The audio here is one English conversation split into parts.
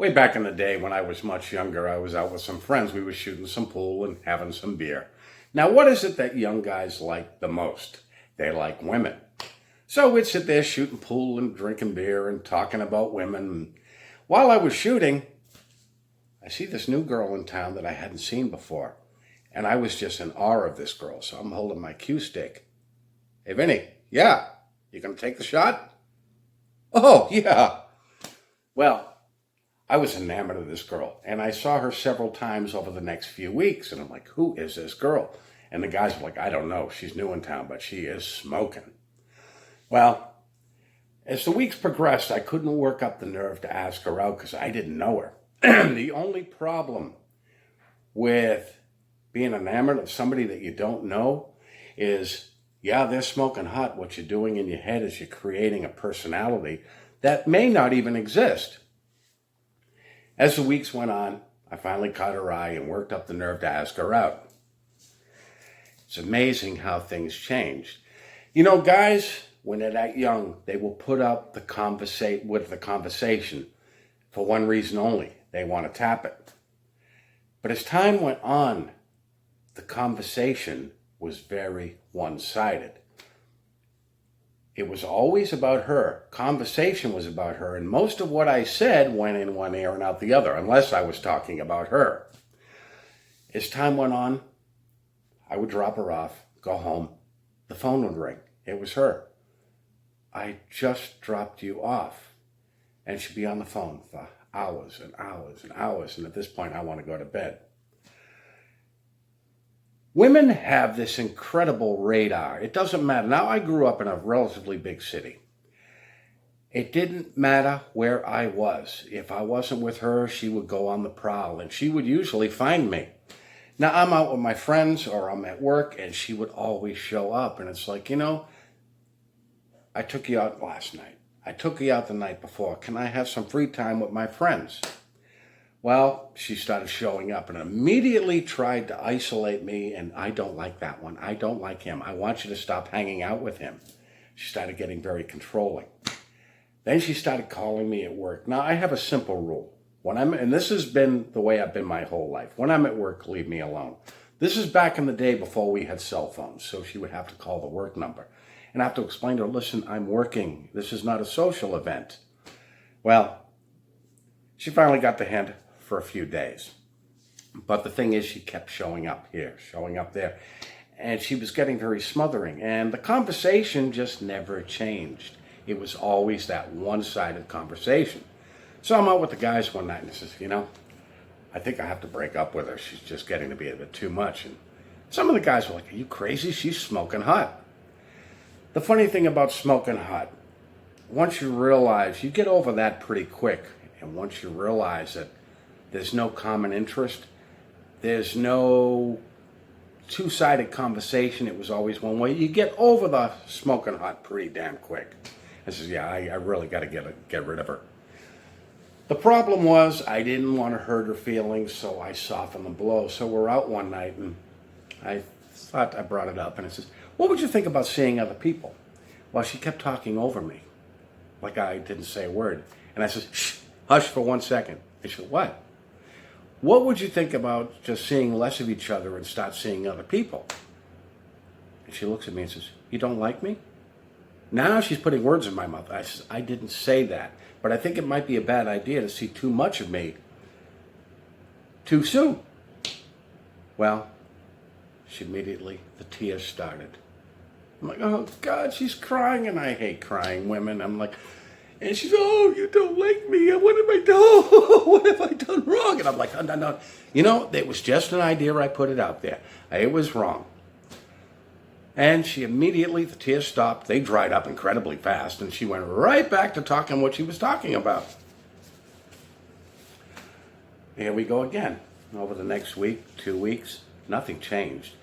Way back in the day when I was much younger, I was out with some friends. We were shooting some pool and having some beer. Now, what is it that young guys like the most? They like women. So we'd sit there shooting pool and drinking beer and talking about women. While I was shooting, I see this new girl in town that I hadn't seen before. And I was just in awe of this girl. So I'm holding my cue stick. Hey, Vinny, yeah, you gonna take the shot? Oh, yeah. Well, I was enamored of this girl, and I saw her several times over the next few weeks, and I'm like, who is this girl? And the guys were like, I don't know, she's new in town, but she is smoking. Well, as the weeks progressed, I couldn't work up the nerve to ask her out because I didn't know her. The only problem with being enamored of somebody that you don't know is, yeah, they're smoking hot. What you're doing in your head is you're creating a personality that may not even exist. As the weeks went on, I finally caught her eye and worked up the nerve to ask her out. It's amazing how things changed. You know, guys, when they're that young, they will put up the conversation for one reason only. They want to tap it. But as time went on, the conversation was very one-sided. It was always about her. Conversation was about her, and most of what I said went in one ear and out the other, unless I was talking about her. As time went on, I would drop her off, go home. The phone would ring. It was her. I just dropped you off. And she'd be on the phone for hours and hours and hours, and at this point, I want to go to bed. Women have this incredible radar. It doesn't matter. Now, I grew up in a relatively big city. It didn't matter where I was. If I wasn't with her, she would go on the prowl, and she would usually find me. Now, I'm out with my friends or I'm at work, and she would always show up. And it's like, you know, I took you out last night. I took you out the night before. Can I have some free time with my friends? Well, she started showing up and immediately tried to isolate me, and I don't like that one. I don't like him. I want you to stop hanging out with him. She started getting very controlling. Then she started calling me at work. Now, I have a simple rule. And this has been the way I've been my whole life. When I'm at work, leave me alone. This is back in the day before we had cell phones, so she would have to call the work number. And I have to explain to her, listen, I'm working. This is not a social event. Well, she finally got the hint for a few days. But the thing is, she kept showing up here, showing up there. And she was getting very smothering. And the conversation just never changed. It was always that one-sided conversation. So I'm out with the guys one night and I says, you know, I think I have to break up with her. She's just getting to be a bit too much. And some of the guys were like, are you crazy? She's smoking hot. The funny thing about smoking hot, once you realize, you get over that pretty quick. And once you realize that there's no common interest, there's no two-sided conversation, it was always one way, you get over the smoking hot pretty damn quick. I says, yeah, I really got to get rid of her. The problem was I didn't want to hurt her feelings, so I softened the blow. So we're out one night, and I thought I brought it up, and I says, what would you think about seeing other people? Well, she kept talking over me, like I didn't say a word. And I says, shh, hush for 1 second. And she said, what? What would you think about just seeing less of each other and start seeing other people? And she looks at me and says, you don't like me? Now she's putting words in my mouth. I said, I didn't say that, but I think it might be a bad idea to see too much of me too soon. Well, the tears started. I'm like, oh God, she's crying, and I hate crying women. I'm like, and she's, oh, you don't like me. What have I done? What have I done wrong? And I'm like, no. You know, it was just an idea. I put it out there. It was wrong. And she immediately, the tears stopped. They dried up incredibly fast. And she went right back to talking what she was talking about. Here we go again. Over the next week, 2 weeks, nothing changed.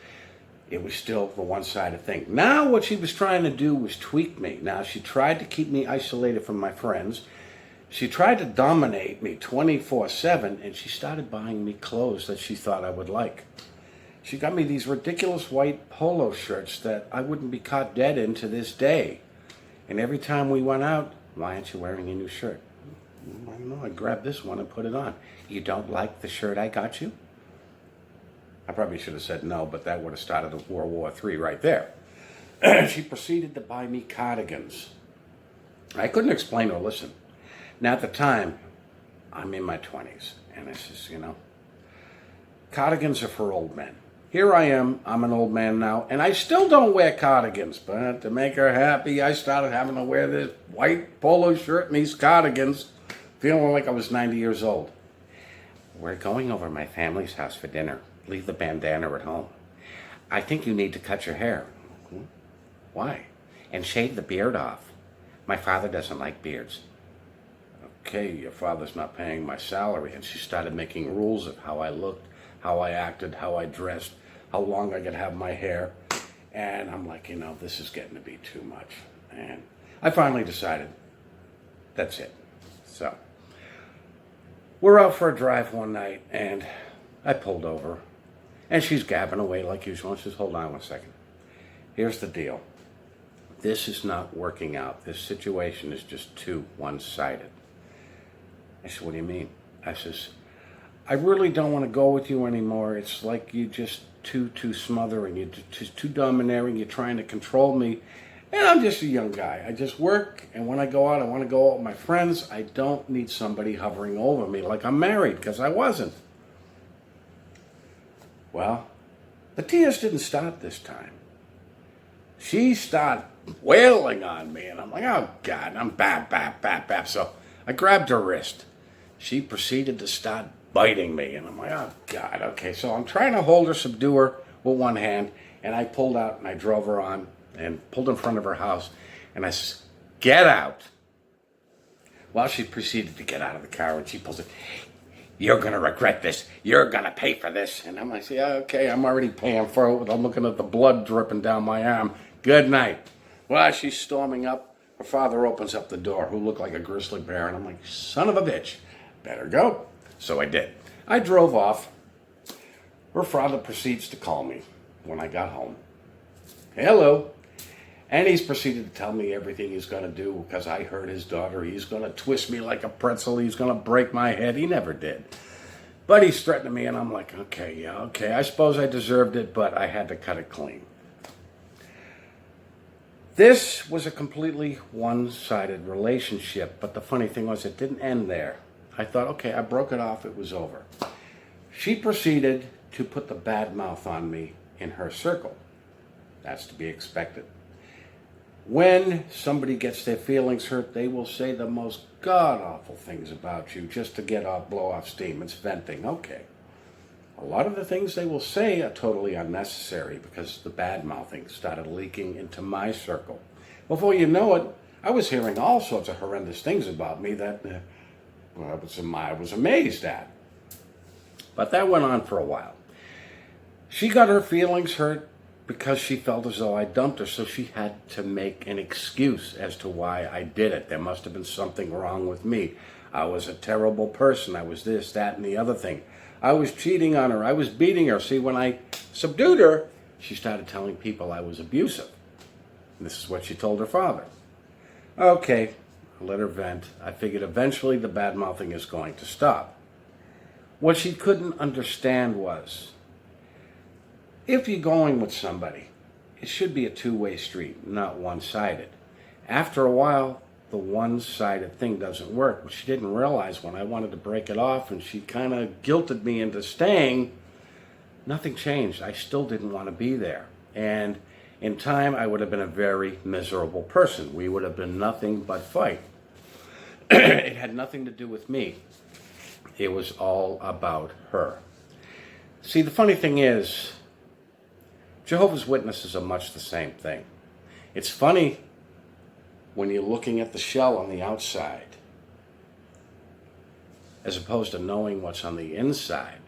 It was still the one-sided thing. Now what she was trying to do was tweak me. Now she tried to keep me isolated from my friends. She tried to dominate me 24/7, and she started buying me clothes that she thought I would like. She got me these ridiculous white polo shirts that I wouldn't be caught dead in to this day. And every time we went out, why aren't you wearing a new shirt? I don't know, I grabbed this one and put it on. You don't like the shirt I got you? I probably should have said no, but that would have started World War III right there. She proceeded to buy me cardigans. I couldn't explain or listen. Now at the time, I'm in my 20s, and it's just, cardigans are for old men. Here I am, I'm an old man now, and I still don't wear cardigans, but to make her happy, I started having to wear this white polo shirt and these cardigans, feeling like I was 90 years old. We're going over to my family's house for dinner. Leave the bandana at home. I think you need to cut your hair. Why? And shave the beard off. My father doesn't like beards. Okay, your father's not paying my salary. And she started making rules of how I looked, how I acted, how I dressed, how long I could have my hair. And I'm like, this is getting to be too much. And I finally decided, that's it. So, we're out for a drive one night, and I pulled over. And she's gabbing away like usual. And she says, hold on one second. Here's the deal. This is not working out. This situation is just too one-sided. I said, what do you mean? I says, I really don't want to go with you anymore. It's like you just too smothering. You're just too domineering. You're trying to control me. And I'm just a young guy. I just work, and when I go out, I want to go out with my friends. I don't need somebody hovering over me like I'm married, because I wasn't. Well, the tears didn't stop this time. She started wailing on me, and I'm like, oh, God, and I'm bap. So I grabbed her wrist. She proceeded to start biting me, and I'm like, oh, God, okay. So I'm trying to hold her, subdue her with one hand, and I pulled out, and I drove her on and pulled in front of her house, and I said, get out. Well, she proceeded to get out of the car, and she pulls it. You're going to regret this. You're going to pay for this. And I'm like, yeah, okay, I'm already paying for it. I'm looking at the blood dripping down my arm. Good night. Well, she's storming up. Her father opens up the door, who looked like a grizzly bear. And I'm like, son of a bitch, better go. So I did. I drove off. Her father proceeds to call me when I got home. Hello. And he's proceeded to tell me everything he's going to do because I heard his daughter. He's going to twist me like a pretzel. He's going to break my head. He never did. But he's threatening me, and I'm like, okay, I suppose I deserved it, but I had to cut it clean. This was a completely one-sided relationship, but the funny thing was it didn't end there. I thought, okay, I broke it off. It was over. She proceeded to put the bad mouth on me in her circle. That's to be expected. When somebody gets their feelings hurt, they will say the most god-awful things about you just to blow off steam. It's venting. Okay. A lot of the things they will say are totally unnecessary because the bad-mouthing started leaking into my circle. Before you know it, I was hearing all sorts of horrendous things about me that I was amazed at. But that went on for a while. She got her feelings hurt because she felt as though I dumped her, so she had to make an excuse as to why I did it. There must have been something wrong with me. I was a terrible person. I was this, that, and the other thing. I was cheating on her. I was beating her. See, when I subdued her, she started telling people I was abusive. And this is what she told her father. Okay, I let her vent. I figured eventually the bad-mouthing is going to stop. What she couldn't understand was, if you're going with somebody, it should be a two-way street, not one-sided. After a while, the one-sided thing doesn't work. But she didn't realize when I wanted to break it off and she kind of guilted me into staying, nothing changed. I still didn't want to be there. And in time, I would have been a very miserable person. We would have been nothing but fight. It had nothing to do with me. It was all about her. See, the funny thing is, Jehovah's Witnesses are much the same thing. It's funny when you're looking at the shell on the outside, as opposed to knowing what's on the inside.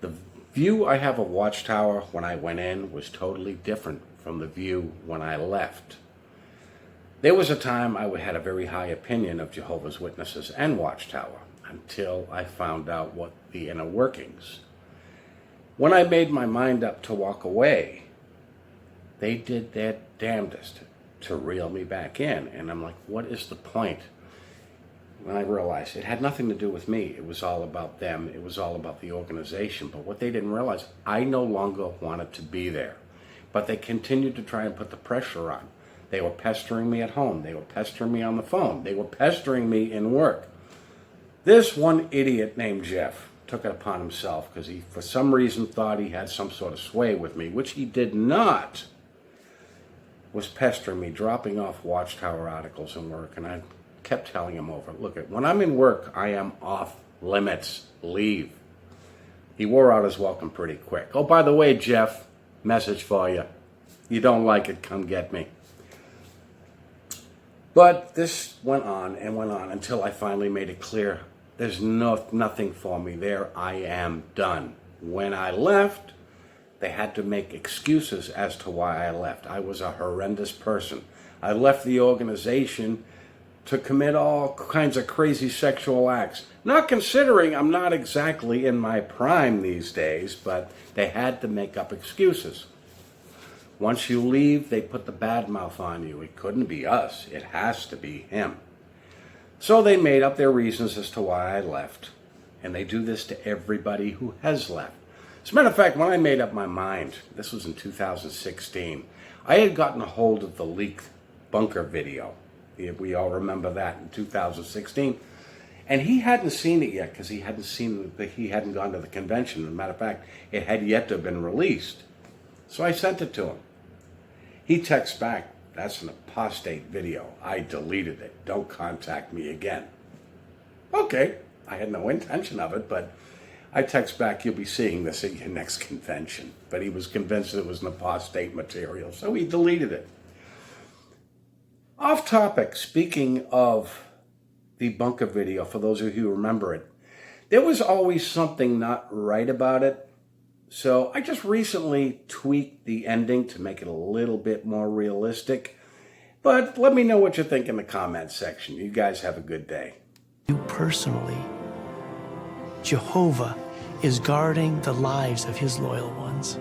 The view I have of Watchtower when I went in was totally different from the view when I left. There was a time I had a very high opinion of Jehovah's Witnesses and Watchtower until I found out what the inner workings. When I made my mind up to walk away, they did their damnedest to reel me back in. And I'm like, what is the point? when I realized it had nothing to do with me. It was all about them. It was all about the organization. But what they didn't realize, I no longer wanted to be there. But they continued to try and put the pressure on. They were pestering me at home. They were pestering me on the phone. They were pestering me in work. This one idiot named Jeff took it upon himself because he, for some reason, thought he had some sort of sway with me, which he did not, was pestering me, dropping off Watchtower articles in work. And I kept telling him over, look, when I'm in work, I am off limits. Leave. He wore out his welcome pretty quick. Oh, by the way, Jeff, message for you. You don't like it, come get me. But this went on and went on until I finally made it clear there's nothing for me there. I am done. When I left, they had to make excuses as to why I left. I was a horrendous person. I left the organization to commit all kinds of crazy sexual acts. Not considering I'm not exactly in my prime these days, but they had to make up excuses. Once you leave, they put the bad mouth on you. It couldn't be us. It has to be him. So they made up their reasons as to why I left. And they do this to everybody who has left. As a matter of fact, when I made up my mind, this was in 2016, I had gotten a hold of the leaked bunker video. We all remember that in 2016. And he hadn't seen it yet because he hadn't gone to the convention. As a matter of fact, it had yet to have been released. So I sent it to him. He texts back, that's an apostate video. I deleted it. Don't contact me again. Okay, I had no intention of it, but I text back, you'll be seeing this at your next convention. But he was convinced it was an apostate material, so he deleted it. Off topic, speaking of the bunker video, for those of you who remember it, there was always something not right about it. So I just recently tweaked the ending to make it a little bit more realistic. But let me know what you think in the comments section. You guys have a good day. You personally, Jehovah is guarding the lives of his loyal ones.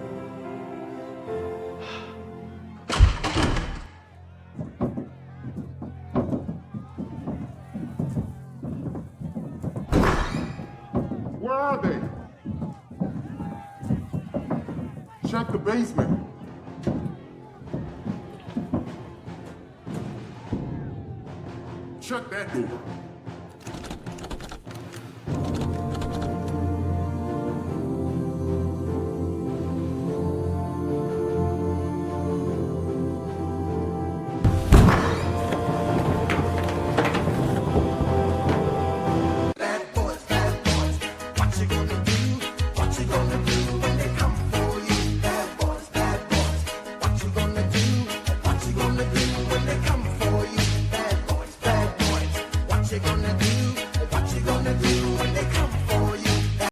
Where are they? Check the basement. Shut that door.